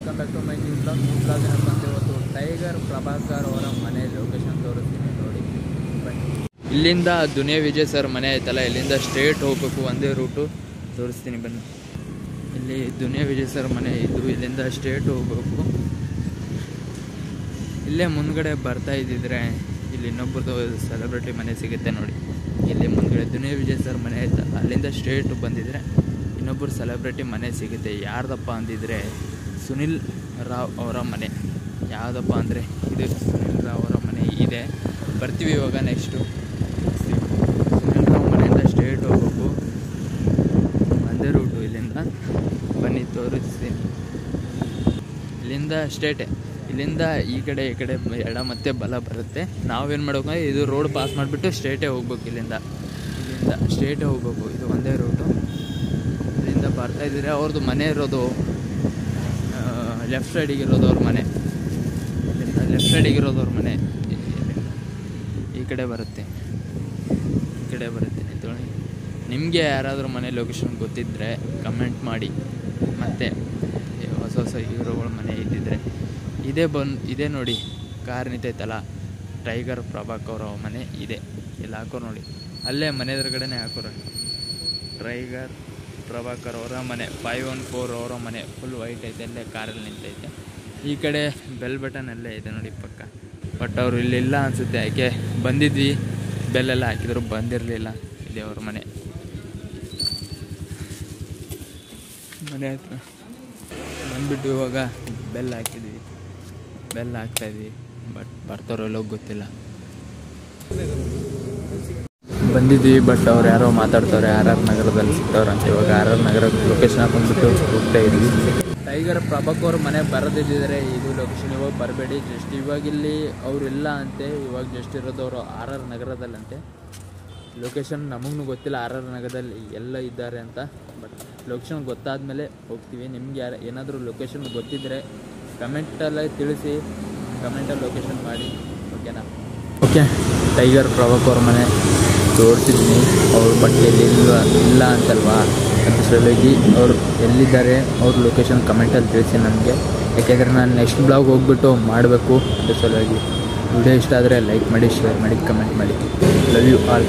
Welcome back to my new blog. ಏನಪ್ಪ ಅಂತ ಇವತ್ತು ಟೈಗರ್ ಪ್ರಭಾಕರ್ ಅವರ ಮನೆ ಲೊಕೇಶನ್ ತೋರಿಸ್ತೀನಿ ನೋಡಿ ಬನ್ನಿ. ಇಲ್ಲಿಂದ ದುನಿಯಾ ವಿಜಯ್ ಸರ್ ಮನೆ ಆಯ್ತಲ್ಲ, ಇಲ್ಲಿಂದ ಸ್ಟ್ರೇಟ್ ಹೋಗ್ಬೇಕು, ಒಂದೇ ರೂಟು ತೋರಿಸ್ತೀನಿ ಬನ್ನಿ. ಇಲ್ಲಿ ದುನಿಯಾ ವಿಜಯ್ ಸರ್ ಮನೆ ಇದ್ದು ಇಲ್ಲಿಂದ ಸ್ಟ್ರೇಟ್ ಹೋಗ್ಬೇಕು. ಇಲ್ಲೇ ಮುಂದ್ಗಡೆ ಬರ್ತಾ ಇದ್ದಿದ್ರೆ ಇಲ್ಲಿ ಇನ್ನೊಬ್ಬರದು ಸೆಲೆಬ್ರಿಟಿ ಮನೆ ಸಿಗುತ್ತೆ ನೋಡಿ. ಇಲ್ಲಿ ಮುಂದ್ಗಡೆ ದುನಿಯಾ ವಿಜಯ್ ಸರ್ ಮನೆ ಆಯ್ತಲ್ಲ, ಅಲ್ಲಿಂದ ಸ್ಟ್ರೇಟ್ ಬಂದಿದ್ರೆ ಇನ್ನೊಬ್ಬರು ಸೆಲೆಬ್ರಿಟಿ ಮನೆ ಸಿಗುತ್ತೆ. ಯಾರ್ದಪ್ಪ ಅಂದಿದ್ರೆ ಸುನಿಲ್ ರಾವ್ ಅವರ ಮನೆ. ಯಾವುದಪ್ಪ ಅಂದರೆ ಇದು ಸುನಿಲ್ ರಾವ್ ಅವರ ಮನೆ ಇದೆ. ಬರ್ತೀವಿ ಇವಾಗ ನೆಕ್ಸ್ಟು. ಸುನಿಲ್ ರಾವ್ ಮನೆಯಿಂದ ಸ್ಟ್ರೇಟ್ ಹೋಗ್ಬೇಕು, ಒಂದೇ ರೂಟು. ಇಲ್ಲಿಂದ ಬನ್ನಿ ತೋರಿಸ್ತೀನಿ. ಇಲ್ಲಿಂದ ಸ್ಟ್ರೇಟೇ, ಇಲ್ಲಿಂದ ಈ ಕಡೆ ಎಡ ಮತ್ತು ಬಲ ಬರುತ್ತೆ. ನಾವೇನು ಮಾಡಬೇಕು, ಇದು ರೋಡ್ ಪಾಸ್ ಮಾಡಿಬಿಟ್ಟು ಸ್ಟ್ರೇಟೇ ಹೋಗ್ಬೇಕು. ಇಲ್ಲಿಂದ ಸ್ಟ್ರೇಟೇ ಹೋಗ್ಬೇಕು, ಇದು ಒಂದೇ ರೂಟು. ಇಲ್ಲಿಂದ ಬರ್ತಾಯಿದ್ರೆ ಅವ್ರದ್ದು ಮನೆ ಇರೋದು ಲೆಫ್ಟ್ ಸೈಡಿಗೆ ಇರೋದು ಅವ್ರ ಮನೆ. ಇಲ್ಲಿಂದ ಲೆಫ್ಟ್ ಸೈಡಿಗೆ ಇರೋದು ಅವ್ರ ಮನೆ ಈ ಕಡೆ ಬರುತ್ತೆ, ತೊಳಿ. ನಿಮಗೆ ಯಾರಾದರೂ ಮನೆ ಲೊಕೇಶನ್ ಗೊತ್ತಿದ್ದರೆ ಕಮೆಂಟ್ ಮಾಡಿ. ಮತ್ತು ಹೊಸ ಹೀರೋಗಳ ಮನೆ ಇದ್ದಿದ್ರೆ ಇದೇ ನೋಡಿ, ಕಾರ್ ನಿಂತೈತಲ್ಲ, ಟೈಗರ್ ಪ್ರಭಾಕರ್ ಅವರ ಮನೆ ಇದೆ. ಇಲ್ಲಿ ಹಾಕೋರು ನೋಡಿ, ಅಲ್ಲೇ ಮನೆ ಎದುರುಗಡೆನೇ ಹಾಕೋರು. ಟೈಗರ್ ಪ್ರಭಾಕರ್ ಅವರ ಮನೆ 514 ಅವರ ಮನೆ ಫುಲ್ ವೈಟ್ ಐತೆ, ಅಲ್ಲೇ ಕಾರಲ್ಲಿ ನಿಂತೈತೆ. ಈ ಕಡೆ ಬೆಲ್ ಬಟನ್ ಅಲ್ಲೇ ಇದೆ ನೋಡಿ ಪಕ್ಕ. ಬಟ್ ಅವರು ಇಲ್ಲಿಲ್ಲ ಅನಿಸುತ್ತೆ, ಯಾಕೆ ಬಂದಿದ್ವಿ, ಬೆಲ್ಲೆಲ್ಲ ಹಾಕಿದ್ರು ಬಂದಿರಲಿಲ್ಲ. ಇದೆ ಅವ್ರ ಮನೆ ಹತ್ರ ಬಂದ್ಬಿಟ್ಟು ಇವಾಗ ಬೆಲ್ ಹಾಕ್ತಾಯಿದ್ವಿ. ಬಟ್ ಬರ್ತಾರೋ ಗೊತ್ತಿಲ್ಲ. ಬಂದಿದ್ವಿ, ಬಟ್ ಅವ್ರು ಯಾರೋ ಮಾತಾಡ್ತವ್ರೆ, RR ನಗರದಲ್ಲಿ ಸಿಗ್ತವ್ರಂತೆ. ಇವಾಗ RR ನಗರ ಲೊಕೇಶನ್ ಹಾಕೊಂಡ್ಬಿಟ್ಟು ಹೋಗ್ತಾ ಇದ್ವಿ. ಟೈಗರ್ ಪ್ರಭಾಕರ್ ಮನೆ ಬರೋದಿದ್ದರೆ ಇದು ಲೊಕೇಶನ್. ಇವಾಗ ಬರಬೇಡಿ, ಜಸ್ಟ್ ಇವಾಗ ಇಲ್ಲಿ ಅವರು ಇಲ್ಲ ಅಂತೆ. ಇವಾಗ ಜಸ್ಟ್ ಇರೋದು ಅವರು RR ನಗರದಲ್ಲಂತೆ. ಲೊಕೇಶನ್ ನಮಗೂ ಗೊತ್ತಿಲ್ಲ RR ನಗರದಲ್ಲಿ ಎಲ್ಲ ಇದ್ದಾರೆ ಅಂತ. ಬಟ್ ಲೊಕೇಶನ್ ಗೊತ್ತಾದಮೇಲೆ ಹೋಗ್ತೀವಿ. ನಿಮ್ಗೆ ಏನಾದರೂ ಲೊಕೇಶನ್ ಗೊತ್ತಿದ್ದರೆ ಕಮೆಂಟಲ್ಲೇ ತಿಳಿಸಿ, ಕಮೆಂಟಲ್ಲಿ ಲೊಕೇಶನ್ ಮಾಡಿ, ಓಕೆನಾ? ಓಕೆ, ಟೈಗರ್ ಪ್ರಭಾಕರ್ ಮನೆ ತೋರಿಸಿದ್ದೀನಿ. ಅವ್ರ ಬಟ್ಟೆಯಲ್ಲಿ ಇಲ್ಲ ಅಂತಲ್ವಾ, ಅದ್ರ ಸಲುವಾಗಿ ಅವ್ರು ಎಲ್ಲಿದ್ದಾರೆ ಅವ್ರ ಲೊಕೇಶನ್ ಕಮೆಂಟಲ್ಲಿ ತಿಳಿಸಿ ನನಗೆ. ಯಾಕೆಂದರೆ ನಾನು ನೆಕ್ಸ್ಟ್ ಬ್ಲಾಗ್ ಹೋಗ್ಬಿಟ್ಟು ಮಾಡಬೇಕು. ಅದ್ರ ಸಲುವಾಗಿ ವಿಡಿಯೋ ಇಷ್ಟ ಆದರೆ ಲೈಕ್ ಮಾಡಿ, ಶೇರ್ ಮಾಡಿ, ಕಮೆಂಟ್ ಮಾಡಿ. Love you all.